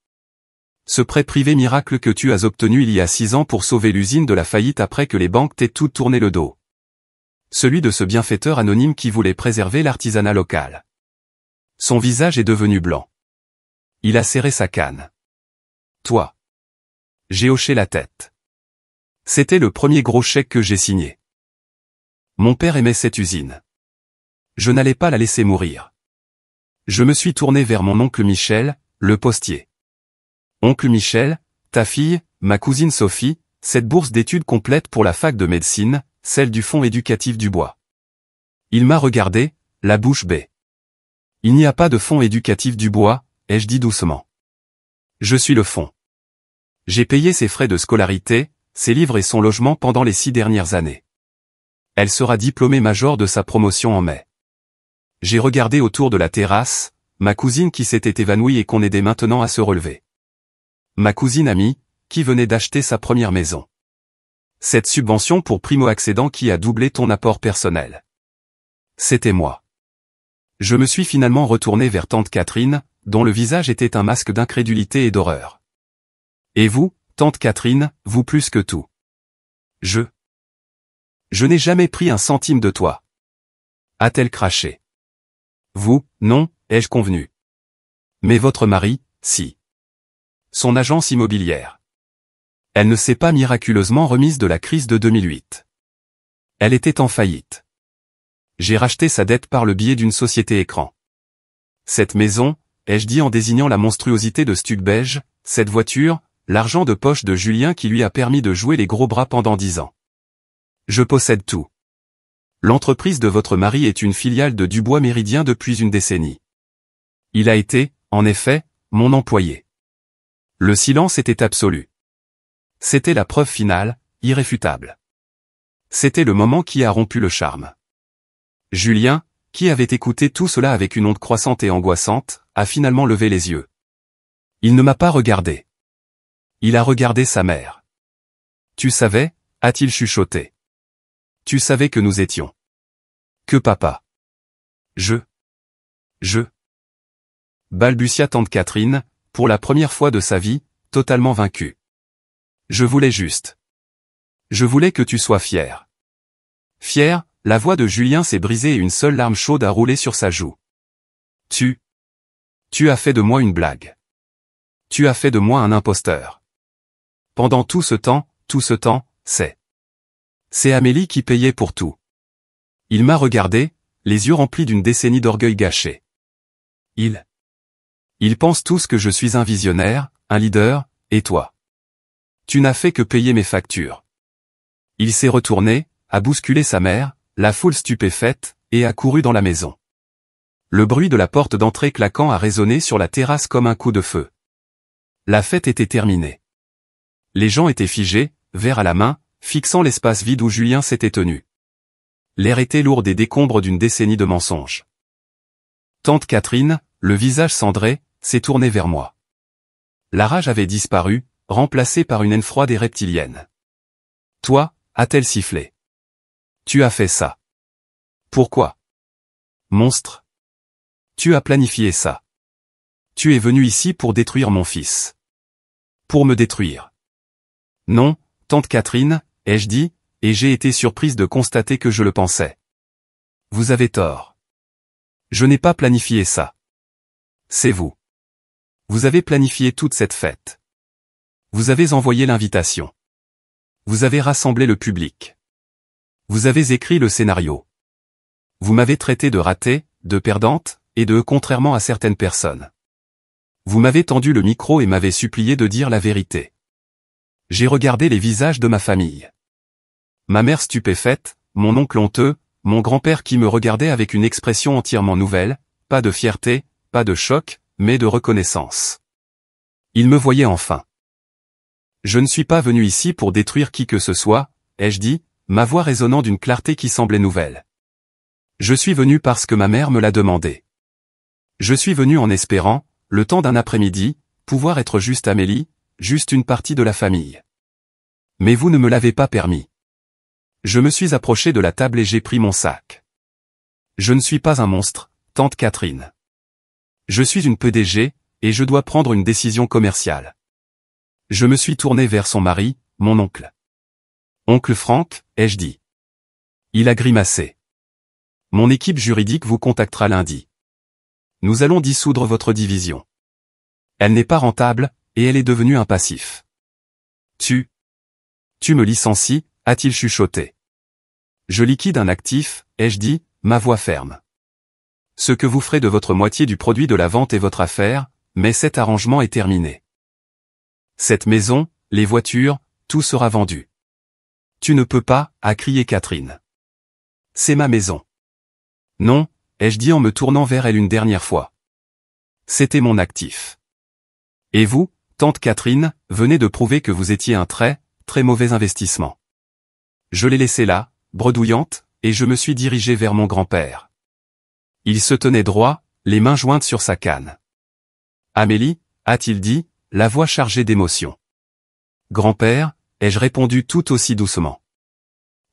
Ce prêt privé miracle que tu as obtenu il y a 6 ans pour sauver l'usine de la faillite après que les banques t'aient toutes tourné le dos. Celui de ce bienfaiteur anonyme qui voulait préserver l'artisanat local. Son visage est devenu blanc. Il a serré sa canne. Toi. J'ai hoché la tête. C'était le premier gros chèque que j'ai signé. Mon père aimait cette usine. Je n'allais pas la laisser mourir. Je me suis tourné vers mon oncle Michel, le postier. Oncle Michel, ta fille, ma cousine Sophie, cette bourse d'études complète pour la fac de médecine, celle du fonds éducatif du bois. Il m'a regardé, la bouche bée. Il n'y a pas de fonds éducatif du bois, ai-je dit doucement. Je suis le fonds. J'ai payé ses frais de scolarité, ses livres et son logement pendant les 6 dernières années. Elle sera diplômée major de sa promotion en mai. J'ai regardé autour de la terrasse, ma cousine qui s'était évanouie et qu'on aidait maintenant à se relever. Ma cousine amie, qui venait d'acheter sa première maison. Cette subvention pour primo-accédant qui a doublé ton apport personnel. C'était moi. Je me suis finalement retourné vers tante Catherine, dont le visage était un masque d'incrédulité et d'horreur. Et vous, tante Catherine, vous plus que tout. Je n'ai jamais pris un centime de toi. A-t-elle craché. Vous, non, ai-je convenu. Mais votre mari, si. Son agence immobilière. Elle ne s'est pas miraculeusement remise de la crise de 2008. Elle était en faillite. J'ai racheté sa dette par le biais d'une société écran. Cette maison, ai-je dit en désignant la monstruosité de Stugbège, cette voiture, l'argent de poche de Julien qui lui a permis de jouer les gros bras pendant 10 ans. Je possède tout. L'entreprise de votre mari est une filiale de Dubois Méridien depuis une décennie. Il a été, en effet, mon employé. Le silence était absolu. C'était la preuve finale, irréfutable. C'était le moment qui a rompu le charme. Julien, qui avait écouté tout cela avec une honte croissante et angoissante, a finalement levé les yeux. Il ne m'a pas regardé. Il a regardé sa mère. Tu savais, a-t-il chuchoté. Tu savais que nous étions. Que papa. Je. Balbutia tante Catherine, pour la première fois de sa vie, totalement vaincue. Je voulais juste. Je voulais que tu sois fier. Fier, la voix de Julien s'est brisée et une seule larme chaude a roulé sur sa joue. Tu as fait de moi une blague. Tu as fait de moi un imposteur. Pendant tout ce temps, c'est Amélie qui payait pour tout. Il m'a regardé, les yeux remplis d'une décennie d'orgueil gâché. Ils pensent tous que je suis un visionnaire, un leader, et toi. Tu n'as fait que payer mes factures. Il s'est retourné, a bousculé sa mère, la foule stupéfaite, et a couru dans la maison. Le bruit de la porte d'entrée claquant a résonné sur la terrasse comme un coup de feu. La fête était terminée. Les gens étaient figés, verre à la main, fixant l'espace vide où Julien s'était tenu. L'air était lourd des décombres d'une décennie de mensonges. Tante Catherine, le visage cendré, s'est tournée vers moi. La rage avait disparu, remplacée par une haine froide et reptilienne. Toi, a-t-elle sifflé. Tu as fait ça. Pourquoi? Monstre. Tu as planifié ça. Tu es venu ici pour détruire mon fils. Pour me détruire. Non, tante Catherine, ai-je dit, et j'ai été surprise de constater que je le pensais. Vous avez tort. Je n'ai pas planifié ça. C'est vous. Vous avez planifié toute cette fête. Vous avez envoyé l'invitation. Vous avez rassemblé le public. Vous avez écrit le scénario. Vous m'avez traité de ratée, de perdante, et contrairement à certaines personnes. Vous m'avez tendu le micro et m'avez supplié de dire la vérité. J'ai regardé les visages de ma famille. Ma mère stupéfaite, mon oncle honteux, mon grand-père qui me regardait avec une expression entièrement nouvelle, pas de fierté, pas de choc, mais de reconnaissance. Il me voyait enfin. Je ne suis pas venu ici pour détruire qui que ce soit, ai-je dit, ma voix résonnant d'une clarté qui semblait nouvelle. Je suis venu parce que ma mère me l'a demandé. Je suis venu en espérant, le temps d'un après-midi, pouvoir être juste Amélie, juste une partie de la famille. Mais vous ne me l'avez pas permis. Je me suis approché de la table et j'ai pris mon sac. Je ne suis pas un monstre, tante Catherine. Je suis une PDG, et je dois prendre une décision commerciale. Je me suis tourné vers son mari, mon oncle. Oncle Franck, ai-je dit. Il a grimacé. Mon équipe juridique vous contactera lundi. Nous allons dissoudre votre division. Elle n'est pas rentable, et elle est devenue un passif. Tu me licencies, a-t-il chuchoté. Je liquide un actif, ai-je dit, ma voix ferme. Ce que vous ferez de votre moitié du produit de la vente est votre affaire, mais cet arrangement est terminé. Cette maison, les voitures, tout sera vendu. Tu ne peux pas, a crié Catherine. C'est ma maison. Non, ai-je dit en me tournant vers elle une dernière fois. C'était mon actif. Et vous, tante Catherine, venez de prouver que vous étiez un très mauvais investissement. Je l'ai laissée là, bredouillante, et je me suis dirigé vers mon grand-père. Il se tenait droit, les mains jointes sur sa canne. Amélie, a-t-il dit, la voix chargée d'émotion. Grand-père, ai-je répondu tout aussi doucement.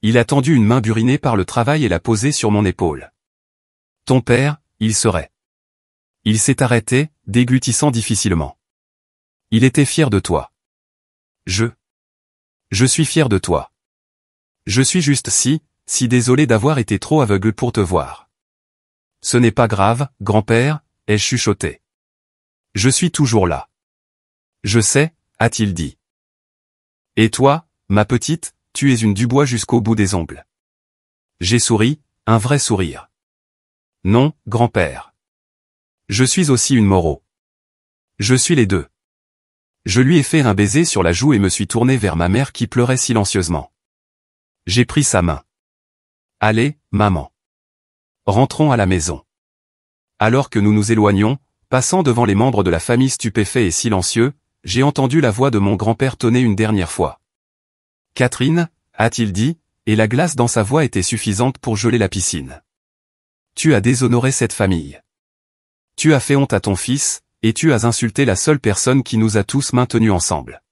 Il a tendu une main burinée par le travail et l'a posée sur mon épaule. Ton père, il serait. Il s'est arrêté, déglutissant difficilement. Il était fier de toi. Je suis fier de toi. Je suis juste si désolé d'avoir été trop aveugle pour te voir. Ce n'est pas grave, grand-père, ai-je chuchoté. Je suis toujours là. Je sais, a-t-il dit. Et toi, ma petite, tu es une Dubois jusqu'au bout des ongles. J'ai souri, un vrai sourire. Non, grand-père. Je suis aussi une Moreau. Je suis les deux. Je lui ai fait un baiser sur la joue et me suis tourné vers ma mère qui pleurait silencieusement. J'ai pris sa main. Allez, maman. Rentrons à la maison. Alors que nous nous éloignions, passant devant les membres de la famille stupéfaits et silencieux, j'ai entendu la voix de mon grand-père tonner une dernière fois. Catherine, a-t-il dit, et la glace dans sa voix était suffisante pour geler la piscine. Tu as déshonoré cette famille. Tu as fait honte à ton fils, et tu as insulté la seule personne qui nous a tous maintenus ensemble.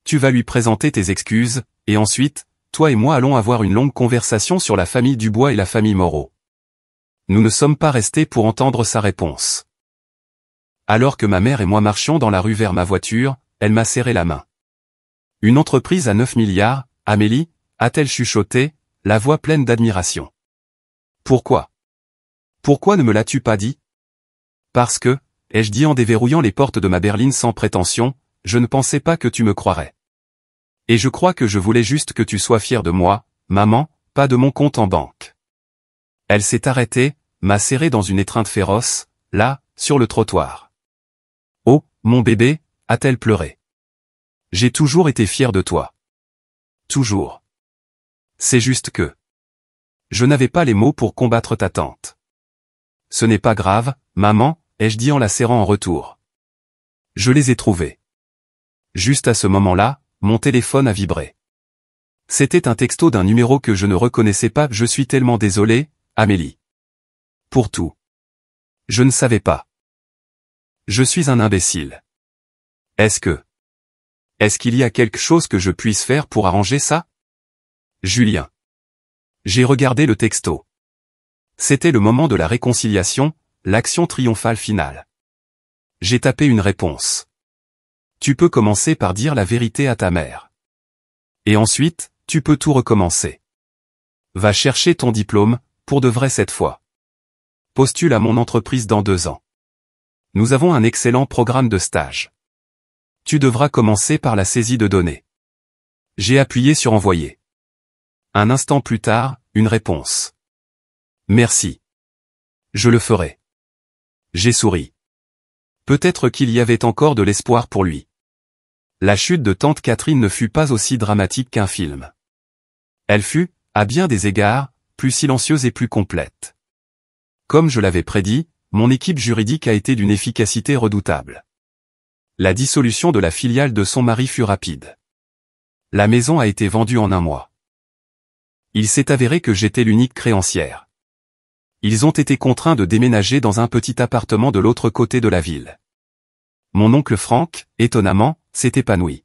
Tu vas lui présenter tes excuses, et ensuite, toi et moi allons avoir une longue conversation sur la famille Dubois et la famille Moreau. Nous ne sommes pas restés pour entendre sa réponse. Alors que ma mère et moi marchions dans la rue vers ma voiture, elle m'a serré la main. Une entreprise à 9 milliards, Amélie, a-t-elle chuchoté, la voix pleine d'admiration. Pourquoi? Pourquoi ne me l'as-tu pas dit? Parce que, ai-je dit en déverrouillant les portes de ma berline sans prétention, je ne pensais pas que tu me croirais. Et je crois que je voulais juste que tu sois fière de moi, maman, pas de mon compte en banque. Elle s'est arrêtée, m'a serré dans une étreinte féroce, là, sur le trottoir. Oh, mon bébé, a-t-elle pleuré. J'ai toujours été fière de toi. Toujours. C'est juste que. Je n'avais pas les mots pour combattre ta tante. Ce n'est pas grave, maman, ai-je dit en la serrant en retour. Je les ai trouvés. Juste à ce moment-là, mon téléphone a vibré. C'était un texto d'un numéro que je ne reconnaissais pas. Je suis tellement désolé, Amélie. Pour tout. Je ne savais pas. Je suis un imbécile. Est-ce qu'il y a quelque chose que je puisse faire pour arranger ça? Julien. J'ai regardé le texto. C'était le moment de la réconciliation, l'action triomphale finale. J'ai tapé une réponse. Tu peux commencer par dire la vérité à ta mère. Et ensuite, tu peux tout recommencer. Va chercher ton diplôme, pour de vrai cette fois. Postule à mon entreprise dans 2 ans. Nous avons un excellent programme de stage. Tu devras commencer par la saisie de données. J'ai appuyé sur envoyer. Un instant plus tard, une réponse. Merci. Je le ferai. J'ai souri. Peut-être qu'il y avait encore de l'espoir pour lui. La chute de tante Catherine ne fut pas aussi dramatique qu'un film. Elle fut, à bien des égards, plus silencieuse et plus complète. Comme je l'avais prédit, mon équipe juridique a été d'une efficacité redoutable. La dissolution de la filiale de son mari fut rapide. La maison a été vendue en 1 mois. Il s'est avéré que j'étais l'unique créancière. Ils ont été contraints de déménager dans un petit appartement de l'autre côté de la ville. Mon oncle Franck, étonnamment, s'est épanoui.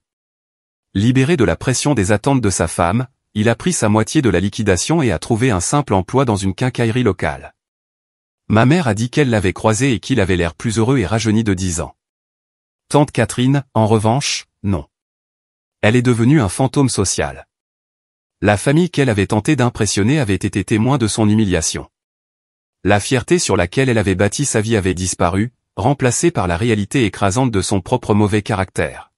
Libéré de la pression des attentes de sa femme, il a pris sa moitié de la liquidation et a trouvé un simple emploi dans une quincaillerie locale. Ma mère a dit qu'elle l'avait croisé et qu'il avait l'air plus heureux et rajeuni de 10 ans. Tante Catherine, en revanche, non. Elle est devenue un fantôme social. La famille qu'elle avait tenté d'impressionner avait été témoin de son humiliation. La fierté sur laquelle elle avait bâti sa vie avait disparu, remplacée par la réalité écrasante de son propre mauvais caractère.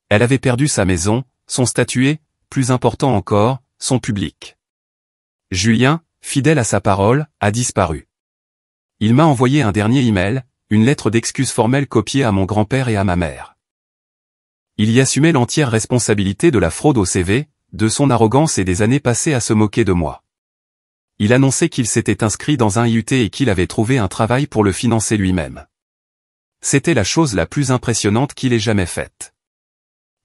Elle avait perdu sa maison, son statut et, plus important encore, son public. Julien, fidèle à sa parole, a disparu. Il m'a envoyé un dernier email, une lettre d'excuse formelle copiée à mon grand-père et à ma mère. Il y assumait l'entière responsabilité de la fraude au CV, de son arrogance et des années passées à se moquer de moi. Il annonçait qu'il s'était inscrit dans un IUT et qu'il avait trouvé un travail pour le financer lui-même. C'était la chose la plus impressionnante qu'il ait jamais faite.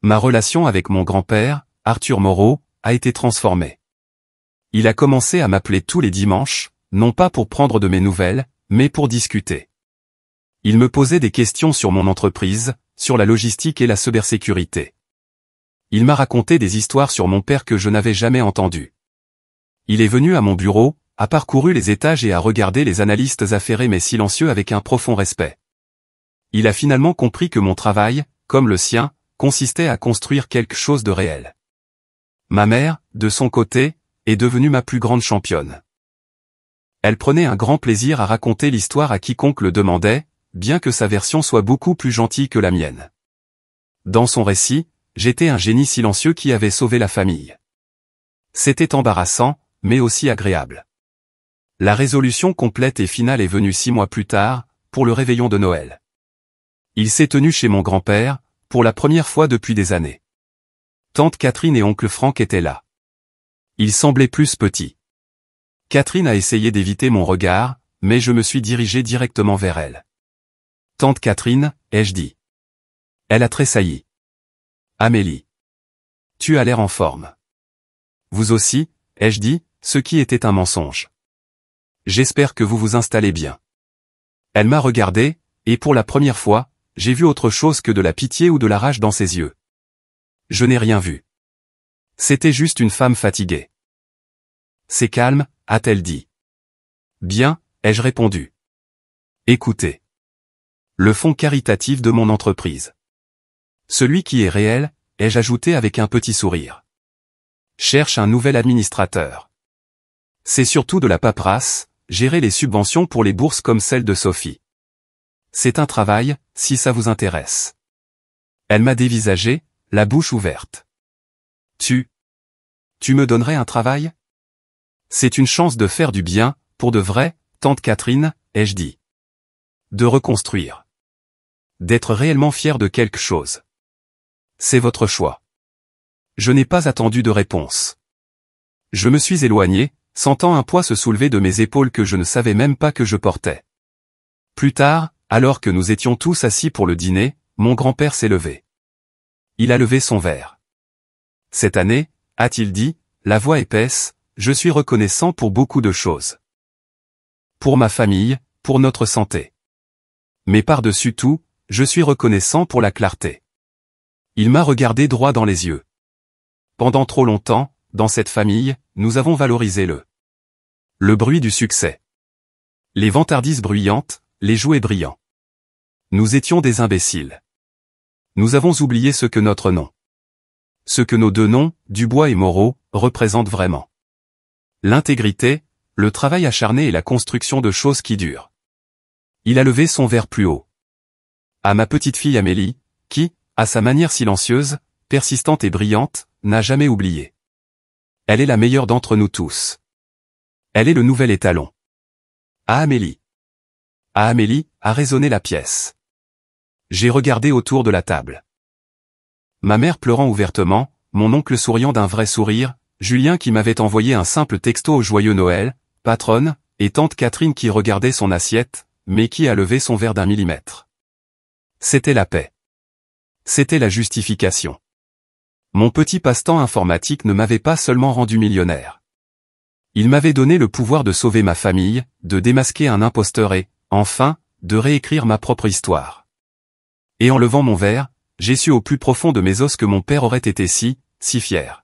Ma relation avec mon grand-père, Arthur Moreau, a été transformée. Il a commencé à m'appeler tous les dimanches, non pas pour prendre de mes nouvelles, mais pour discuter. Il me posait des questions sur mon entreprise, sur la logistique et la cybersécurité. Il m'a raconté des histoires sur mon père que je n'avais jamais entendues. Il est venu à mon bureau, a parcouru les étages et a regardé les analystes affairés mais silencieux avec un profond respect. Il a finalement compris que mon travail, comme le sien, consistait à construire quelque chose de réel. Ma mère, de son côté, est devenue ma plus grande championne. Elle prenait un grand plaisir à raconter l'histoire à quiconque le demandait, bien que sa version soit beaucoup plus gentille que la mienne. Dans son récit, j'étais un génie silencieux qui avait sauvé la famille. C'était embarrassant, mais aussi agréable. La résolution complète et finale est venue 6 mois plus tard, pour le réveillon de Noël. Il s'est tenu chez mon grand-père, pour la première fois depuis des années. Tante Catherine et oncle Franck étaient là. Ils semblaient plus petits. Catherine a essayé d'éviter mon regard, mais je me suis dirigé directement vers elle. Tante Catherine, ai-je dit. Elle a tressailli. Amélie. Tu as l'air en forme. Vous aussi, ai-je dit, ce qui était un mensonge. J'espère que vous vous installez bien. Elle m'a regardé, et pour la première fois, j'ai vu autre chose que de la pitié ou de la rage dans ses yeux. Je n'ai rien vu. C'était juste une femme fatiguée. C'est calme, a-t-elle dit. Bien, ai-je répondu. Écoutez. Le fonds caritatif de mon entreprise. Celui qui est réel, ai-je ajouté avec un petit sourire. Cherche un nouvel administrateur. C'est surtout de la paperasse, gérer les subventions pour les bourses comme celle de Sophie. C'est un travail, si ça vous intéresse. Elle m'a dévisagé, la bouche ouverte. Tu me donnerais un travail? C'est une chance de faire du bien, pour de vrai, tante Catherine, ai-je dit. De reconstruire. D'être réellement fier de quelque chose. C'est votre choix. Je n'ai pas attendu de réponse. Je me suis éloigné, sentant un poids se soulever de mes épaules que je ne savais même pas que je portais. Plus tard, alors que nous étions tous assis pour le dîner, mon grand-père s'est levé. Il a levé son verre. Cette année, a-t-il dit, la voix épaisse, je suis reconnaissant pour beaucoup de choses. Pour ma famille, pour notre santé. Mais par-dessus tout, je suis reconnaissant pour la clarté. Il m'a regardé droit dans les yeux. Pendant trop longtemps, dans cette famille, nous avons valorisé le bruit du succès. Les vantardises bruyantes, les jouets brillants. Nous étions des imbéciles. Nous avons oublié ce que notre nom. Ce que nos deux noms, Dubois et Moreau, représentent vraiment. L'intégrité, le travail acharné et la construction de choses qui durent. Il a levé son verre plus haut. À ma petite fille Amélie, qui, à sa manière silencieuse, persistante et brillante, n'a jamais oublié. Elle est la meilleure d'entre nous tous. Elle est le nouvel étalon. À Amélie. À Amélie, a résonné la pièce. J'ai regardé autour de la table. Ma mère pleurant ouvertement, mon oncle souriant d'un vrai sourire, Julien qui m'avait envoyé un simple texto au joyeux Noël, patronne, et tante Catherine qui regardait son assiette, mais qui a levé son verre d'1 millimètre. C'était la paix. C'était la justification. Mon petit passe-temps informatique ne m'avait pas seulement rendu millionnaire. Il m'avait donné le pouvoir de sauver ma famille, de démasquer un imposteur et, enfin, de réécrire ma propre histoire. Et en levant mon verre, j'ai su au plus profond de mes os que mon père aurait été si fier.